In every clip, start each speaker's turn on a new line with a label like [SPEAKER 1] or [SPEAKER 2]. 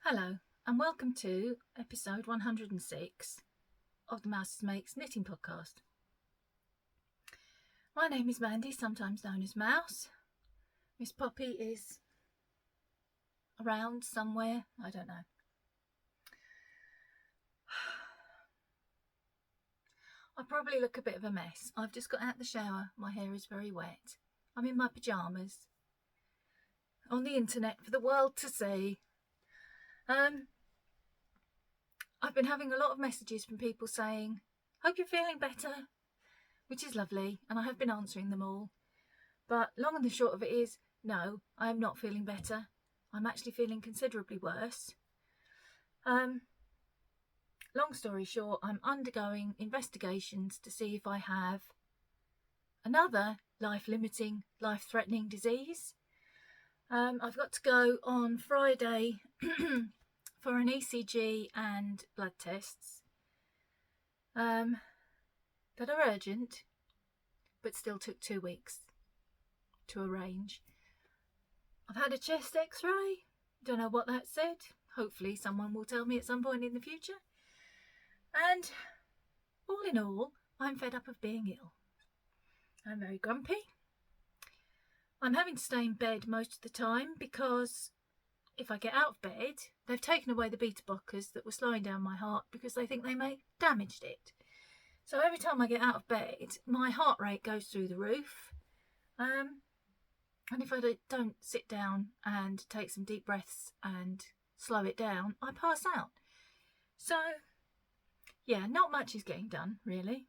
[SPEAKER 1] Hello and welcome to episode 106 of the Mouse Makes Knitting podcast. My name is Mandy, sometimes known as Mouse. Miss Poppy is around somewhere, I don't know. I probably look a bit of a mess. I've just got out of the shower, my hair is very wet. I'm in my pyjamas on the internet for the world to see. I've been having a lot of messages from people saying, hope you're feeling better, which is lovely, and I have been answering them all. But long and the short of it is, no, I am not feeling better. I'm actually feeling considerably worse. Long story short, I'm undergoing investigations to see if I have another life-limiting, life-threatening disease. I've got to go on Friday for an ECG and blood tests that are urgent, but still took 2 weeks to arrange. I've had a chest x-ray, don't know what that said. Hopefully someone will tell me at some point in the future. And all in all, I'm fed up of being ill. I'm very grumpy. I'm having to stay in bed most of the time because if I get out of bed, they've taken away the beta blockers that were slowing down my heart because they think they may have damaged it. So every time I get out of bed, my heart rate goes through the roof. And if I don't sit down and take some deep breaths and slow it down, I pass out. So, yeah, not much is getting done, really.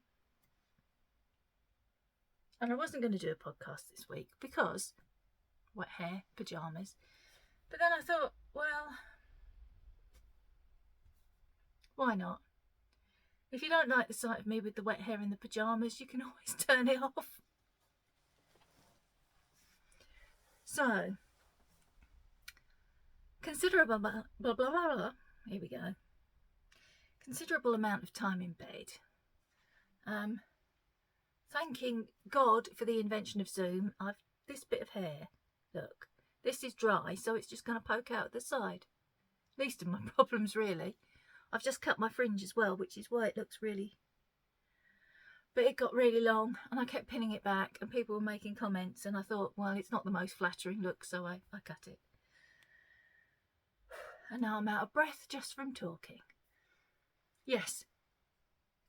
[SPEAKER 1] And I wasn't going to do a podcast this week because wet hair, pyjamas. But then I thought, well, why not? If you don't like the sight of me with the wet hair and the pyjamas, you can always turn it off. So, considerable here we go. Considerable amount of time in bed. Thanking God for the invention of Zoom. This bit of hair, look, this is dry, so it's just going to poke out the side. Least of my problems, really. I've just cut my fringe as well, which is why it looks really... But it got really long, and I kept pinning it back, and people were making comments, and I thought, well, it's not the most flattering look, so I cut it. And now I'm out of breath just from talking. Yes,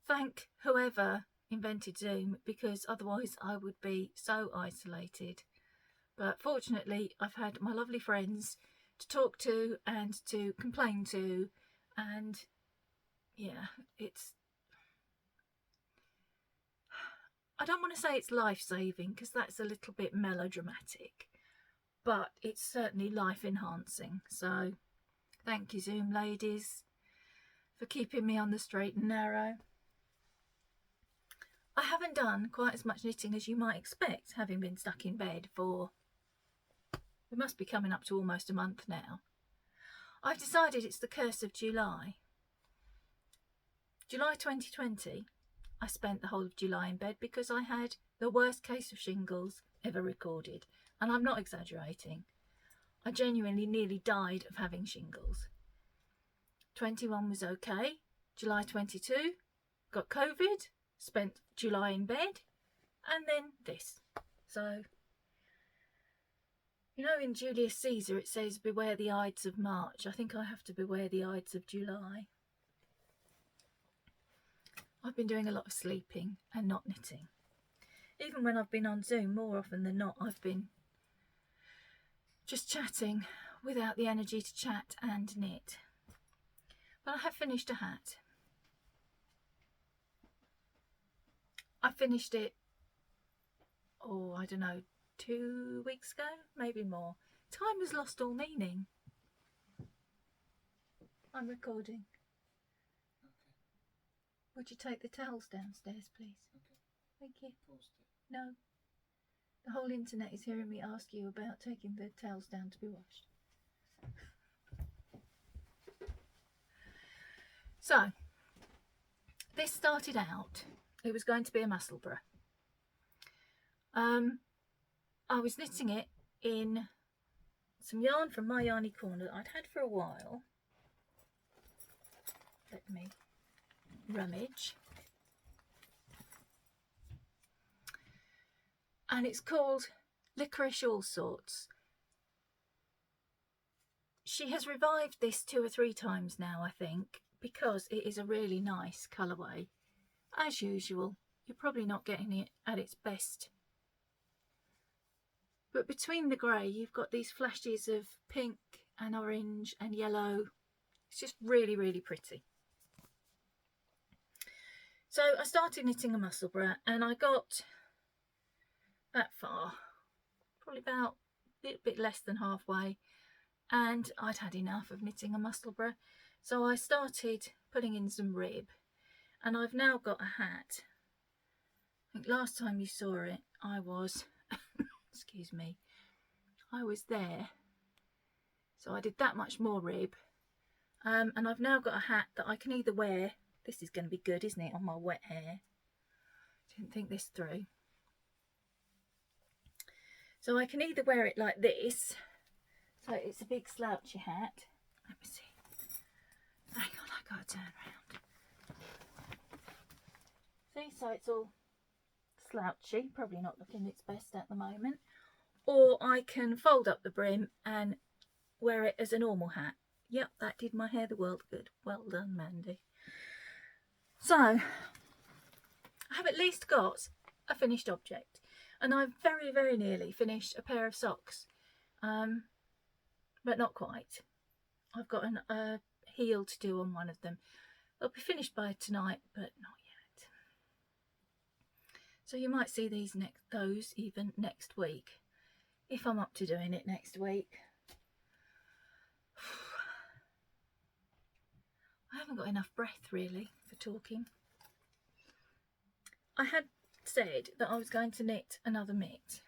[SPEAKER 1] thank whoever invented Zoom, because otherwise I would be so isolated. But fortunately, I've had my lovely friends to talk to and to complain to, and yeah, I don't want to say it's life-saving because that's a little bit melodramatic, but it's certainly life-enhancing. So thank you, Zoom ladies, for keeping me on the straight and narrow. I haven't done quite as much knitting as you might expect, having been stuck in bed for, we must be coming up to almost a month now. I've decided it's the curse of July. July 2020, I spent the whole of July in bed because I had the worst case of shingles ever recorded. And I'm not exaggerating. I genuinely nearly died of having shingles. 21 was okay. July 22, got COVID, spent July in bed, and then this. So, you know, in Julius Caesar it says beware the Ides of March. I think I have to beware the Ides of July. I've been doing a lot of sleeping and not knitting. Even when I've been on Zoom, more often than not, I've been just chatting without the energy to chat and knit. But I have finished a hat. I finished it, I don't know, 2 weeks ago, maybe more. Time has lost all meaning. I'm recording.
[SPEAKER 2] Okay.
[SPEAKER 1] Would you take the towels downstairs, please?
[SPEAKER 2] Okay.
[SPEAKER 1] Thank you.
[SPEAKER 2] Paused it.
[SPEAKER 1] No. The whole internet is hearing me ask you about taking the towels down to be washed. So, this started out, it was going to be a Musselburgh. I was knitting it in some yarn from my yarny corner that I'd had for a while. Let me rummage. And it's called Licorice All Sorts. She has revived this 2 or 3 times now, I think, because it is a really nice colourway. As usual, you're probably not getting it at its best. But between the grey, you've got these flashes of pink and orange and yellow. It's just really, really pretty. So I started knitting a Musselburgh and I got that far, probably about a little bit less than halfway, and I'd had enough of knitting a Musselburgh, so I started putting in some rib, and I've now got a hat. I think last time you saw it I was excuse me, I was there, so I did that much more rib, and I've now got a hat that I can either wear. This is going to be good, isn't it, on my wet hair? Didn't think this through. So I can either wear it like this, so it's a big slouchy hat. Let me see. Hang on, I gotta turn around. See, so it's all slouchy, probably not looking its best at the moment. Or I can fold up the brim and wear it as a normal hat. Yep, that did my hair the world good. Well done, Mandy. So I have at least got a finished object, and I've very, very nearly finished a pair of socks, but not quite. I've got a heel to do on one of them. They'll be finished by tonight, but not yet. So you might see those even next week, if I'm up to doing it next week. I haven't got enough breath really for talking. I had said that I was going to knit another mitt,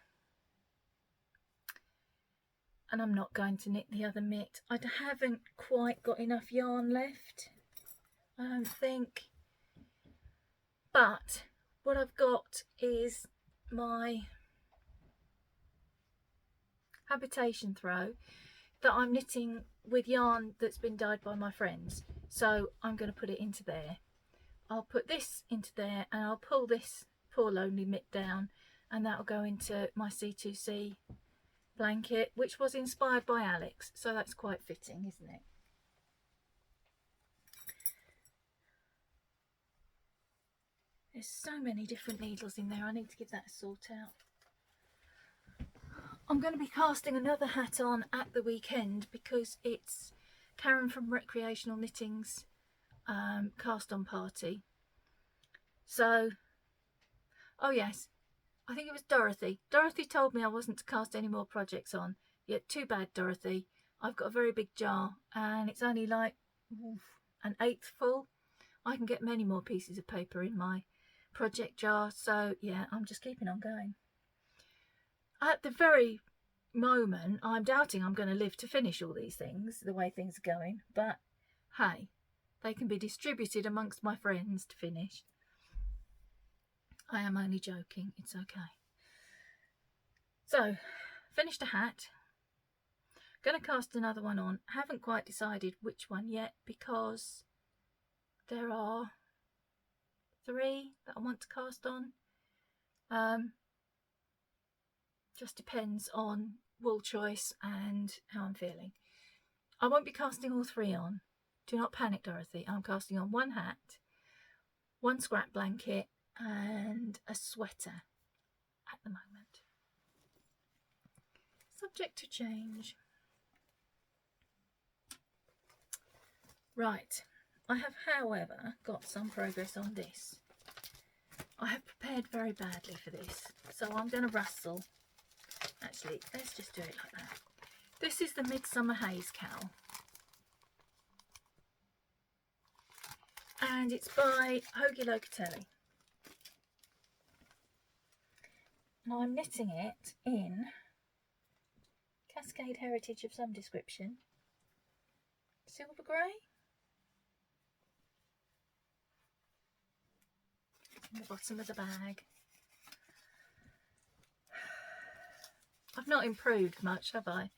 [SPEAKER 1] and I'm not going to knit the other mitt. I haven't quite got enough yarn left, I don't think, but what I've got is my habitation throw that I'm knitting with yarn that's been dyed by my friends, so I'm going to put it into there. I'll put this into there and I'll pull this poor lonely mitt down, and that'll go into my C2C blanket, which was inspired by Alex, so that's quite fitting, isn't it? There's so many different needles in there. I need to give that a sort out. I'm going to be casting another hat on at the weekend because it's Karen from Recreational Knitting's cast on party. So, oh yes, I think it was Dorothy. Dorothy told me I wasn't to cast any more projects on. Yet too bad, Dorothy. I've got a very big jar and it's only like an eighth full. I can get many more pieces of paper in my project jar. So yeah, I'm just keeping on going. At the very moment, I'm doubting I'm going to live to finish all these things, the way things are going. But hey, they can be distributed amongst my friends to finish. I am only joking, it's okay. So, finished a hat. Going to cast another one on. Haven't quite decided which one yet because there are 3 that I want to cast on. Just depends on wool choice and how I'm feeling. I won't be casting all 3 on. Do not panic, Dorothy. I'm casting on 1 hat, 1 scrap blanket and a sweater at the moment. Subject to change. Right, I have however got some progress on this. I have prepared very badly for this, so I'm going to rustle. Actually, let's just do it like that. This is the MidSummer Haze cowl, and it's by Hoagie Locatelli. And I'm knitting it in Cascade Heritage of some description, silver grey. In the bottom of the bag. I've not improved much, have I?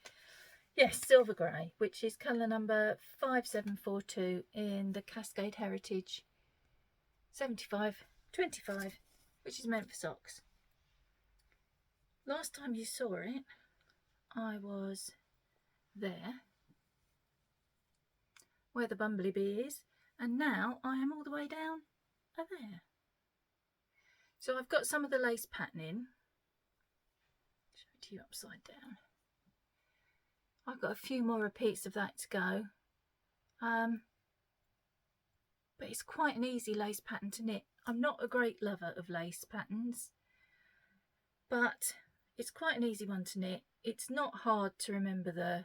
[SPEAKER 1] Yes, silver grey, which is colour number 5742 in the Cascade Heritage 7525, which is meant for socks. Last time you saw it, I was there, where the bumblebee is, and now I am all the way down there. So I've got some of the lace patterning. Show it to you upside down. I've got a few more repeats of that to go. But it's quite an easy lace pattern to knit. I'm not a great lover of lace patterns, but it's quite an easy one to knit. It's not hard to remember the,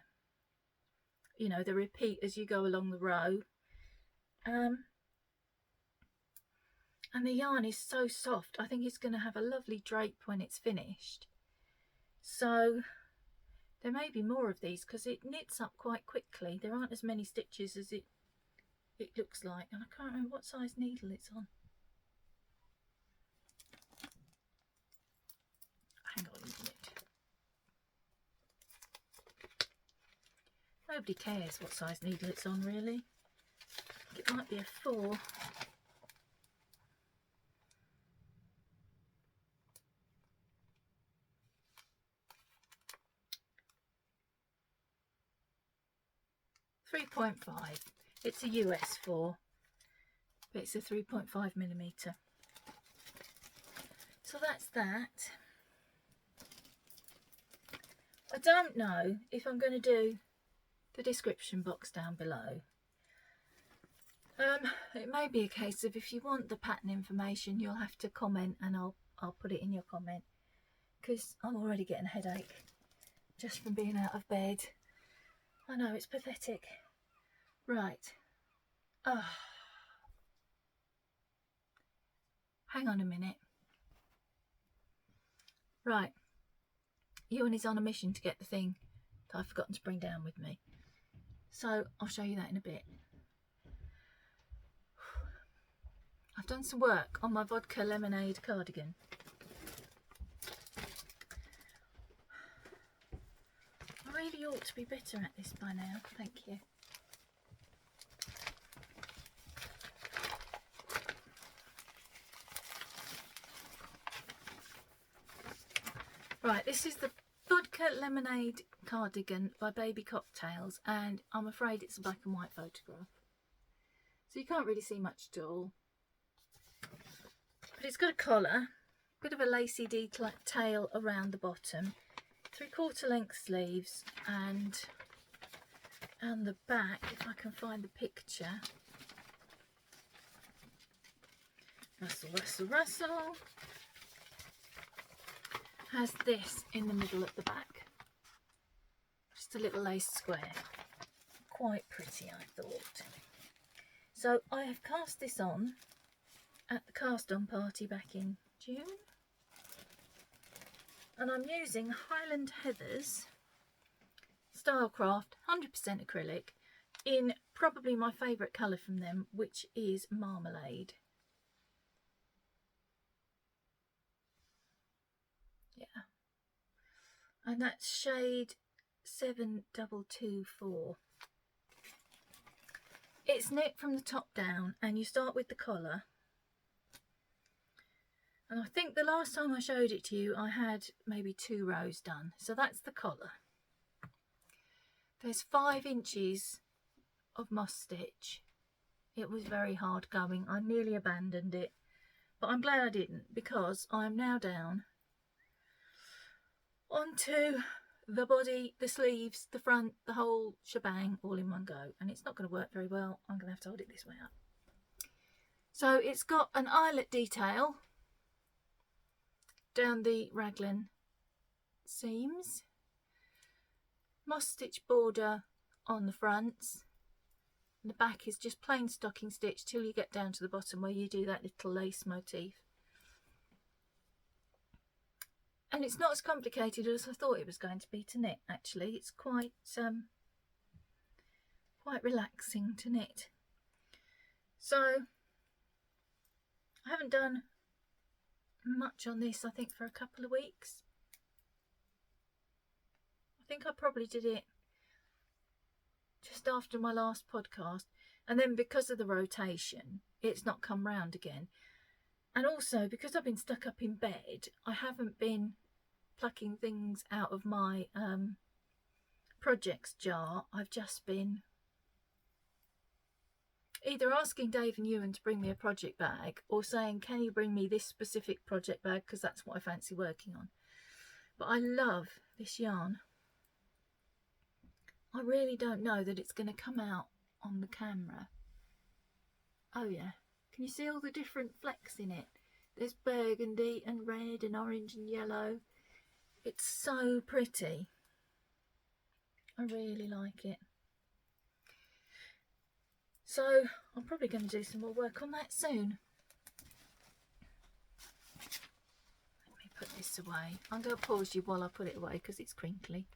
[SPEAKER 1] you know, the repeat as you go along the row. And the yarn is so soft. I think it's going to have a lovely drape when it's finished. So there may be more of these because it knits up quite quickly. There aren't as many stitches as it looks like, and I can't remember what size needle it's on. Hang on a minute. Nobody cares what size needle it's on, really. It might be a 4. .5. It's a US 4, but it's a 3.5mm. So that's that. I don't know if I'm going to do the description box down below. It may be a case of if you want the pattern information, you'll have to comment, and I'll put it in your comment, because I'm already getting a headache just from being out of bed. I know, it's pathetic. Right. Hang on a minute. Right. Ewan is on a mission to get the thing that I've forgotten to bring down with me. So I'll show you that in a bit. I've done some work on my vodka lemonade cardigan. I really ought to be better at this by now. Thank you. Right, this is the vodka lemonade cardigan by Baby Cocktails, and I'm afraid it's a black and white photograph, so you can't really see much at all. But it's got a collar, a bit of a lacy detail around the bottom, 3/4 length sleeves, and the back, if I can find the picture, rustle, rustle, rustle, has this in the middle at the back. Just a little lace square. Quite pretty, I thought. So I have cast this on at the cast on party back in June. And I'm using Highland Heathers Stylecraft 100% acrylic in probably my favourite colour from them, which is Marmalade. Yeah. And that's shade 7224. It's knit from the top down, and you start with the collar. And I think the last time I showed it to you, I had maybe 2 rows done. So that's the collar. There's 5 inches of moss stitch. It was very hard going. I nearly abandoned it, but I'm glad I didn't, because I'm now down onto the body, the sleeves, the front, the whole shebang all in one go, and it's not going to work very well. I'm going to have to hold it this way up. So it's got an eyelet detail down the raglan seams, moss stitch border on the fronts, and the back is just plain stocking stitch till you get down to the bottom where you do that little lace motif. And it's not as complicated as I thought it was going to be to knit, actually. It's quite relaxing to knit. So I haven't done much on this, I think, for a couple of weeks. I think I probably did it just after my last podcast, and then because of the rotation it's not come round again, and also because I've been stuck up in bed I haven't been plucking things out of my projects jar. I've just been either asking Dave and Ewan to bring me a project bag or saying, can you bring me this specific project bag because that's what I fancy working on. But I love this yarn. I really don't know that it's going to come out on the camera. Oh yeah, can you see all the different flecks in it? There's burgundy and red and orange and yellow. It's so pretty. I really like it. So I'm probably going to do some more work on that soon. Let me put this away. I'm going to pause you while I put it away because it's crinkly.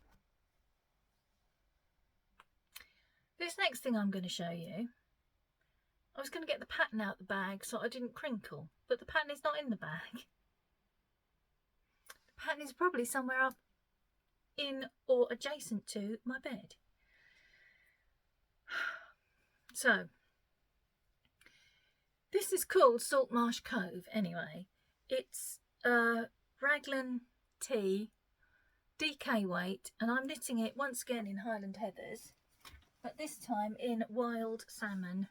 [SPEAKER 1] This next thing I'm going to show you, I was going to get the pattern out of the bag so I didn't crinkle, but the pattern is not in the bag. The pattern is probably somewhere up in or adjacent to my bed. So, this is called Salt Marsh Cove anyway. It's raglan tee, DK weight, and I'm knitting it once again in Highland Heathers, but this time in Wild Salmon,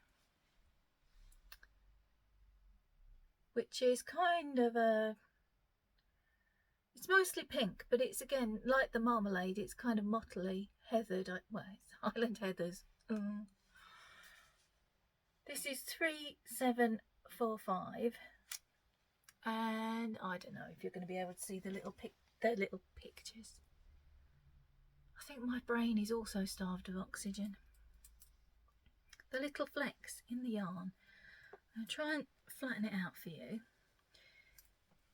[SPEAKER 1] which is kind of a, it's mostly pink, but it's again like the marmalade, it's kind of mottily heathered, well it's Highland Heathers. This is 3745, and I don't know if you're going to be able to see the little pictures. I think my brain is also starved of oxygen. The little flecks in the yarn. I'll try and flatten it out for you.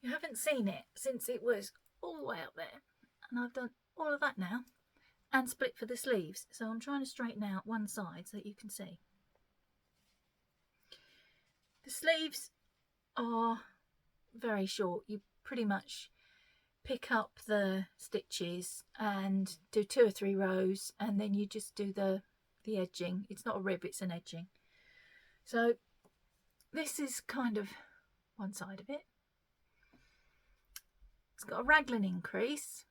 [SPEAKER 1] You haven't seen it since it was all the way up there, and I've done all of that now and split for the sleeves, so I'm trying to straighten out one side so that you can see. The sleeves are very short. You pretty much pick up the stitches and do 2 or 3 rows, and then you just do the edging. It's not a rib, it's an edging. So this is kind of one side of it. It's got a raglan increase,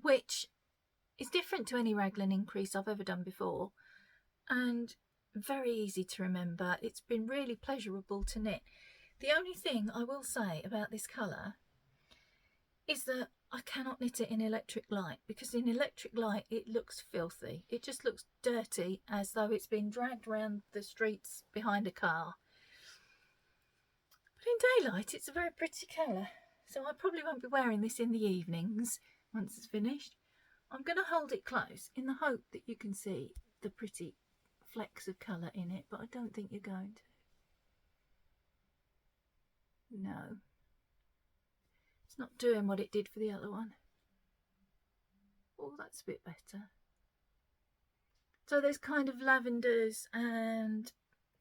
[SPEAKER 1] which is different to any raglan increase I've ever done before, and very easy to remember. It's been really pleasurable to knit. The only thing I will say about this colour is that I cannot knit it in electric light, because in electric light it looks filthy. It just looks dirty, as though it's been dragged around the streets behind a car. But in daylight it's a very pretty colour, so I probably won't be wearing this in the evenings once it's finished. I'm going to hold it close in the hope that you can see the pretty flecks of colour in it, but I don't think you're going to. No. It's not doing what it did for the other one. Oh, that's a bit better. So there's kind of lavenders and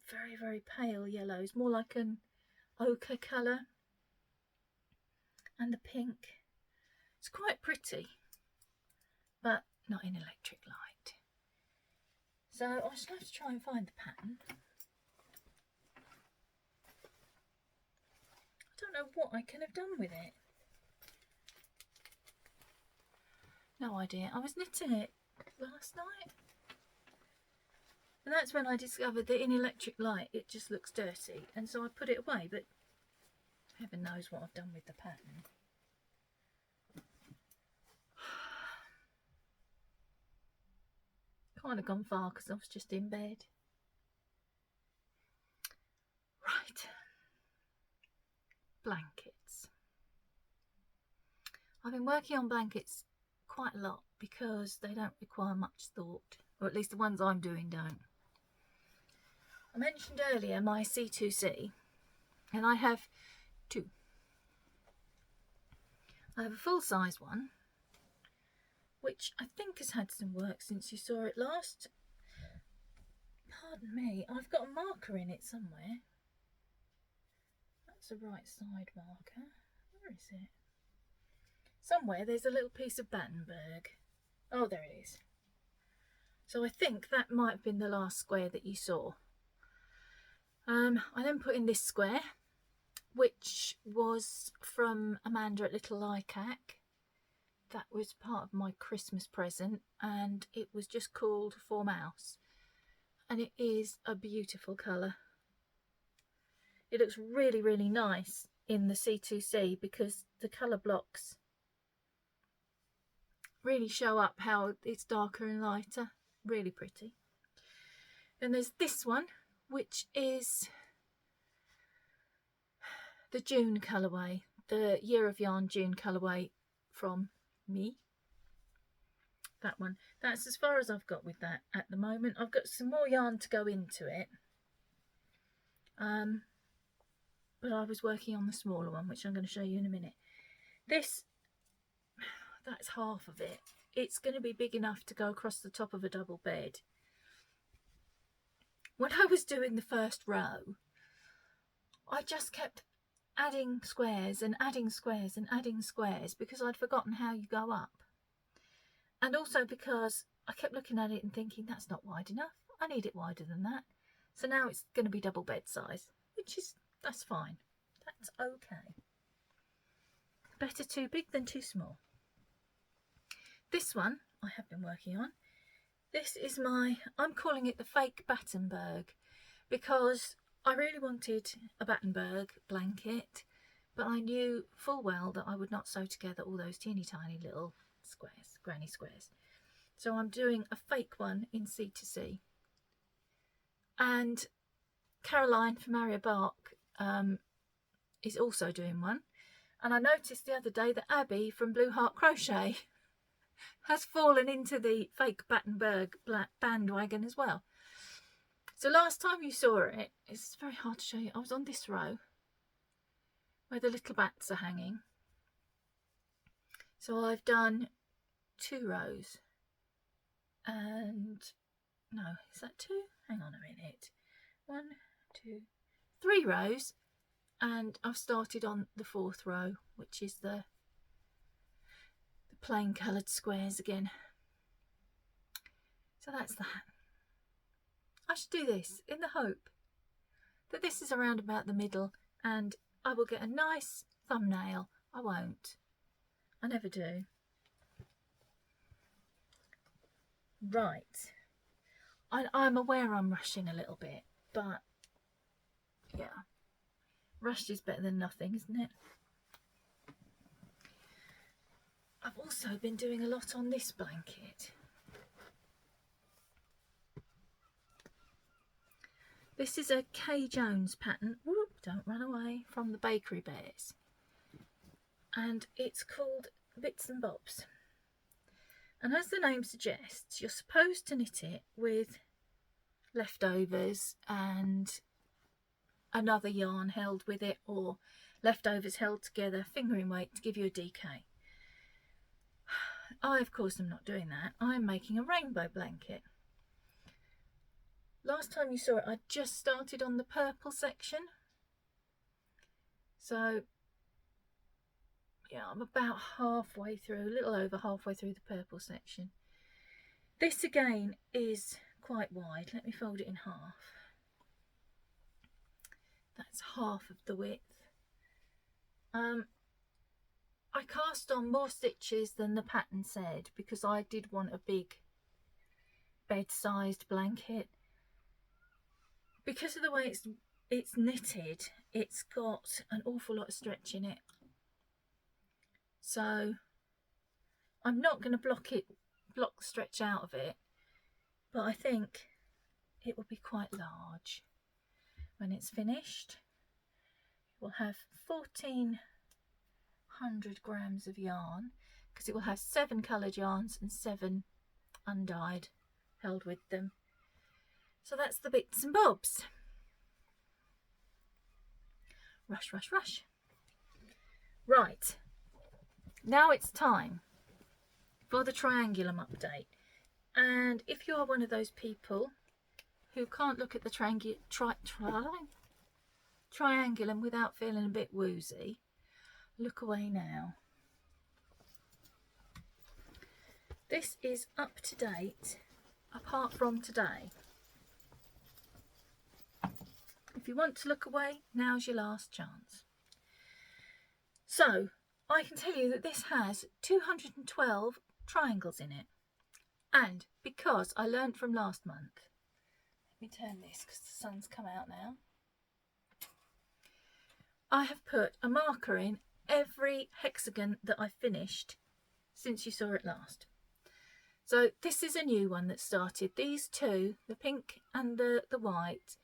[SPEAKER 1] very, very pale yellows, more like an ochre colour, and the pink. It's quite pretty, but not in electric light. So I just have to try and find the pattern. I don't know what I can have done with it. No idea. I was knitting it last night, and that's when I discovered that in electric light it just looks dirty, and so I put it away, but heaven knows what I've done with the pattern. Kind of gone far because I was just in bed. Right. Blankets. I've been working on blankets quite a lot because they don't require much thought, or at least the ones I'm doing don't. I mentioned earlier my C2C, and I have 2. I have a full-size one, which I think has had some work since you saw it last. Pardon me, I've got a marker in it somewhere. That's a right side marker. Where is it? Somewhere there's a little piece of Battenberg. Oh, there it is. So I think that might have been the last square that you saw. I then put in this square, which was from Amanda at Little Lycac. That was part of my Christmas present, and it was just called For Mouse, and it is a beautiful colour. It looks really, really nice in the C2C because the colour blocks really show up how it's darker and lighter. Really pretty. Then there's this one, which is the June colourway, the Year of Yarn June colourway from me. That one. That's as far as I've got with that at the moment. I've got some more yarn to go into it. But I was working on the smaller one, which I'm going to show you in a minute. This, that's half of it. It's going to be big enough to go across the top of a double bed. When I was doing the first row, I just kept adding squares and adding squares and adding squares because I'd forgotten how you go up. And also because I kept looking at it and thinking, that's not wide enough. I need it wider than that. So now it's going to be double bed size, which is, that's fine. That's okay. Better too big than too small. This one I have been working on. This is my, I'm calling it the fake Battenberg, because I really wanted a Battenberg blanket, but I knew full well that I would not sew together all those teeny tiny little squares, granny squares. So I'm doing a fake one in C2C. And Caroline from Maria Bark is also doing one. And I noticed the other day that Abby from Blue Heart Crochet has fallen into the fake Battenberg bandwagon as well. So last time you saw it, it's very hard to show you, I was on this row where the little bats are hanging. So I've done 2 rows and, no, is that 2? Hang on a minute. 1, 2, 3 rows, and I've started on the 4th row, which is the plain coloured squares again. So that's that. I should do this in the hope that this is around about the middle and I will get a nice thumbnail. I won't. I never do. Right. I'm aware I'm rushing a little bit, but yeah. Rushed is better than nothing, isn't it? I've also been doing a lot on this blanket. This is a Kay Jones pattern. Whoop, don't run away, from the Bakery Bears. And it's called Bits and Bobs. And as the name suggests, you're supposed to knit it with leftovers and another yarn held with it, or leftovers held together, fingering weight to give you a DK. I, of course, am not doing that. I'm making a rainbow blanket. Last time you saw it, I just started on the purple section. So, yeah, I'm about halfway through, a little over halfway through the purple section. This, again, is quite wide. Let me fold it in half. That's half of the width. I cast on more stitches than the pattern said because I did want a big bed-sized blanket. Because of the way it's knitted, it's got an awful lot of stretch in it. So I'm not going to block the stretch out of it, but I think it will be quite large when it's finished. We'll have 1400 grams of yarn because it will have 7 coloured yarns and 7 undyed held with them. So that's the bits and bobs. Rush, rush, rush. Right, now it's time for the triangulum update. And if you are one of those people who can't look at the triangulum without feeling a bit woozy, look away now. This is up to date apart from today. If you want to look away, now's your last chance. So I can tell you that this has 212 triangles in it. And because I learned from last month, let me turn this because the sun's come out now. I have put a marker in every hexagon that I finished since you saw it last. So this is a new one that started. These two, the pink and the white,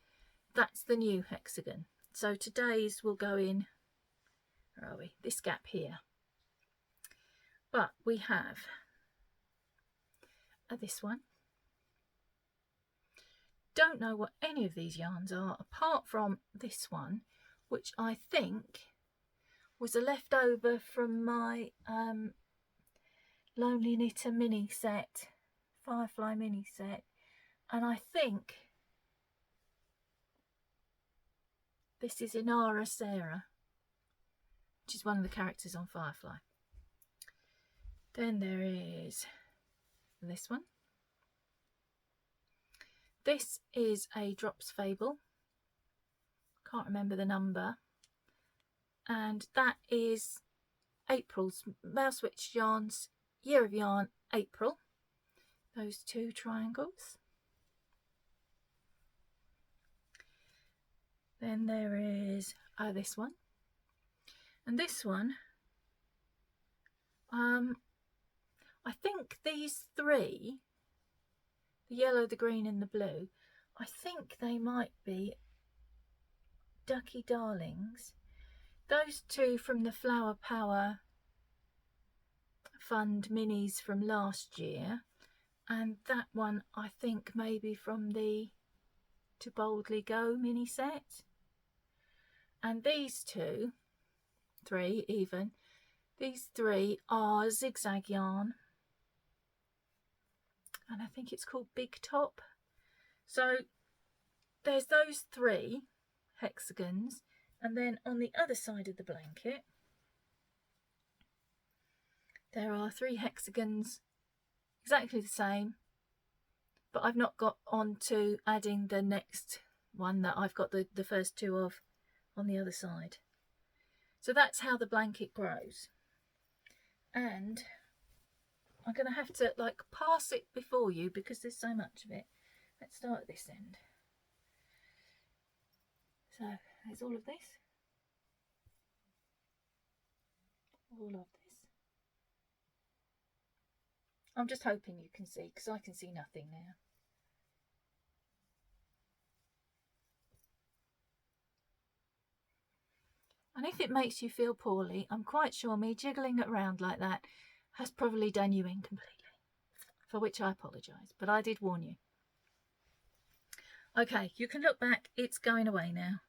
[SPEAKER 1] that's the new hexagon. So today's will go in, where are we? This gap here. But we have this one. Don't know what any of these yarns are apart from this one, which I think was a leftover from my Lonely Knitter mini set, Firefly mini set, and I think this is Inara Sarah, which is one of the characters on Firefly. Then there is this one. This is a Drops Fable, can't remember the number, and that is April's Mousewitch yarns, Year of Yarn April, those two triangles. Then there is this one, and this one, I think these three, the yellow, the green and the blue, I think they might be Ducky Darlings. Those two from the Flower Power Fund minis from last year, and that one I think maybe from the To Boldly Go mini set. And these two, three even, these three are zigzag yarn, and I think it's called Big Top. So there's those three hexagons, and then on the other side of the blanket there are three hexagons exactly the same, but I've not got on to adding the next one that I've got the first two of on the other side. So that's how the blanket grows. And I'm going to have to like pass it before you because there's so much of it. Let's start at this end. So there's all of this. All of this. I'm just hoping you can see, because I can see nothing now. And if it makes you feel poorly, I'm quite sure me jiggling it around like that has probably done you in completely, for which I apologise, but I did warn you. Okay, you can look back, it's going away now.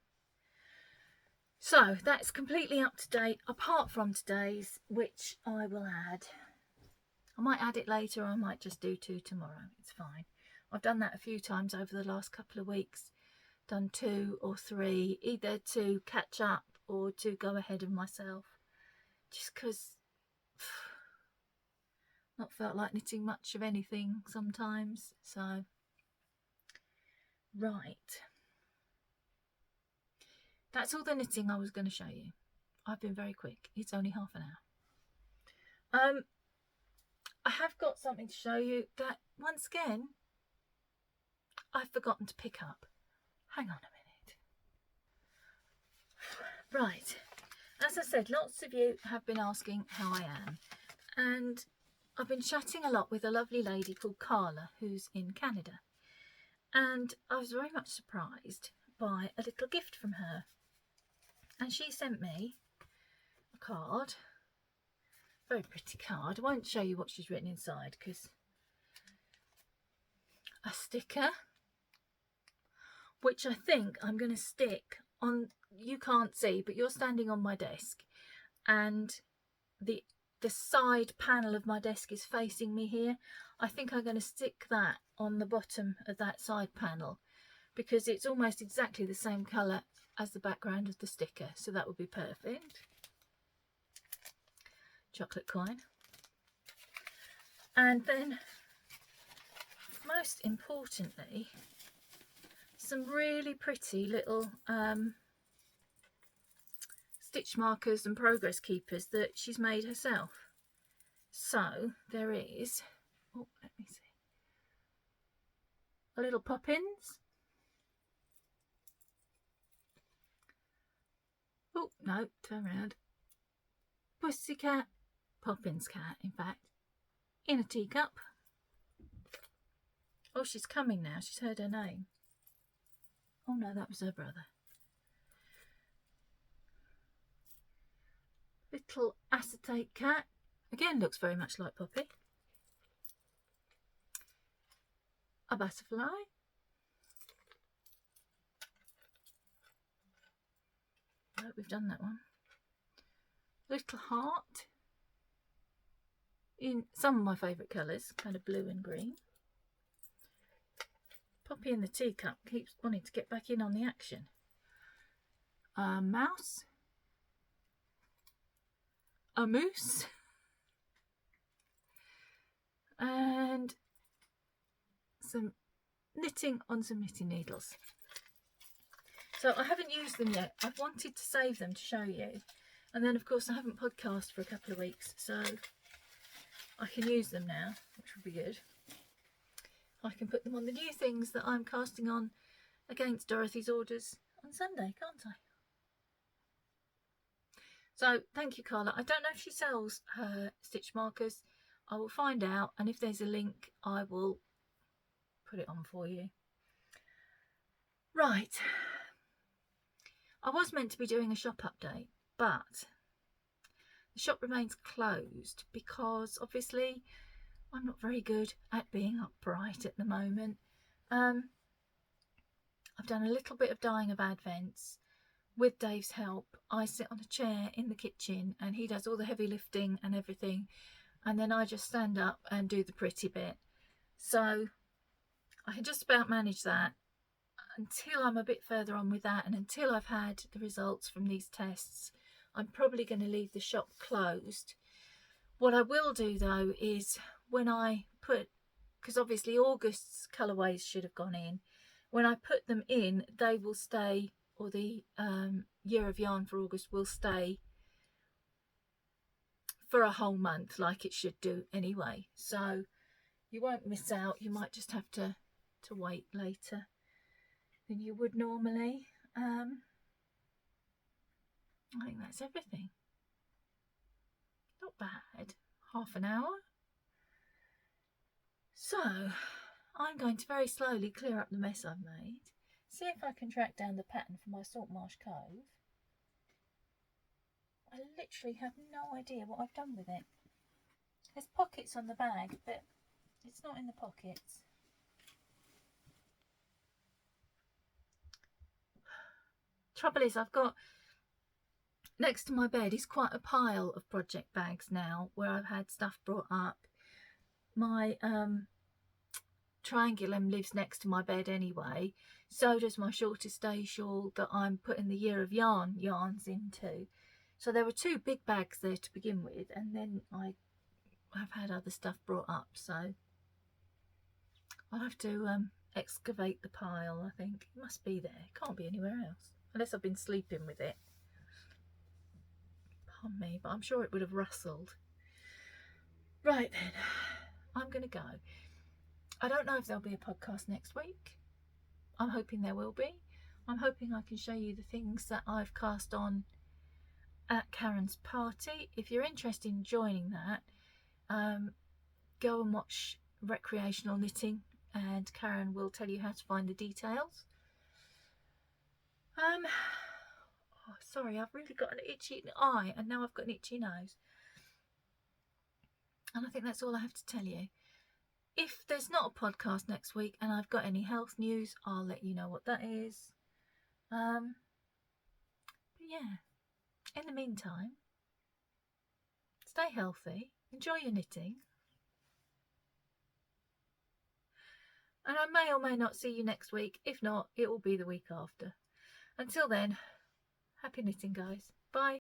[SPEAKER 1] So that's completely up to date, apart from today's, which I will add. I might add it later, or I might just do two tomorrow. It's fine. I've done that a few times over the last couple of weeks. Done 2 or 3, either to catch up or to go ahead of myself. Just because not felt like knitting much of anything sometimes. So, right. That's all the knitting I was going to show you. I've been very quick. It's only half an hour. I have got something to show you that, once again, I've forgotten to pick up. Hang on a minute. Right, as I said, lots of you have been asking how I am, and I've been chatting a lot with a lovely lady called Carla, who's in Canada, and I was very much surprised by a little gift from her, and she sent me a card. Very pretty card. I won't show you what she's written inside because a sticker, which I think I'm going to stick on. You can't see, but you're standing on my desk, and the side panel of my desk is facing me here. I think I'm going to stick that on the bottom of that side panel because it's almost exactly the same colour as the background of the sticker, so that would be perfect. Chocolate coin. And then most importantly, some really pretty little stitch markers and progress keepers that she's made herself. So there is, oh, let me see, a little Poppins. Oh no, turn around. Pussycat, Poppins cat, in fact, in a teacup. Oh, she's coming now. She's heard her name. Oh no, that was her brother. Little acetate cat. Again, looks very much like Poppy. A butterfly. Oh, we've done that one. Little heart. In some of my favourite colours, kind of blue and green. Poppy in the teacup keeps wanting to get back in on the action. A mouse. A moose. And some knitting on some knitting needles. So I haven't used them yet. I've wanted to save them to show you. And then of course I haven't podcast for a couple of weeks, so I can use them now, which would be good. I can put them on the new things that I'm casting on against Dorothy's orders on Sunday, can't I? So thank you, Carla. I don't know if she sells her stitch markers. I will find out, and if there's a link I will put it on for you. Right, I was meant to be doing a shop update, but the shop remains closed because obviously I'm not very good at being upright at the moment. I've done a little bit of dyeing of advents. With Dave's help, I sit on a chair in the kitchen and he does all the heavy lifting and everything, and then I just stand up and do the pretty bit. So I can just about manage that until I'm a bit further on with that, and until I've had the results from these tests. I'm probably going to leave the shop closed. What I will do though is when I put, because obviously August's colourways should have gone in, when I put them in they will stay, or the year of yarn for August will stay for a whole month like it should do anyway, so you won't miss out. You might just have to wait later than you would normally. I think that's everything. Not bad. Half an hour. So I'm going to very slowly clear up the mess I've made. See if I can track down the pattern for my Salt Marsh Cove. I literally have no idea what I've done with it. There's pockets on the bag, but it's not in the pockets. Trouble is, I've got next to my bed is quite a pile of project bags now where I've had stuff brought up. My triangulum lives next to my bed anyway, so does my shortest day shawl that I'm putting the year of yarns into. So there were two big bags there to begin with, and then I have had other stuff brought up, so I'll have to excavate the pile. I think it must be there, it can't be anywhere else unless I've been sleeping with it. Pardon me, but I'm sure it would have rustled. Right then, I'm going to go. I don't know if there'll be a podcast next week. I'm hoping there will be. I'm hoping I can show you the things that I've cast on at Karen's party. If you're interested in joining that, go and watch Recreational Knitting and Karen will tell you how to find the details. Oh, sorry, I've really got an itchy eye and now I've got an itchy nose. And I think that's all I have to tell you. If there's not a podcast next week and I've got any health news, I'll let you know what that is. But yeah, in the meantime, stay healthy, enjoy your knitting. And I may or may not see you next week. If not, it will be the week after. Until then, happy knitting, guys. Bye.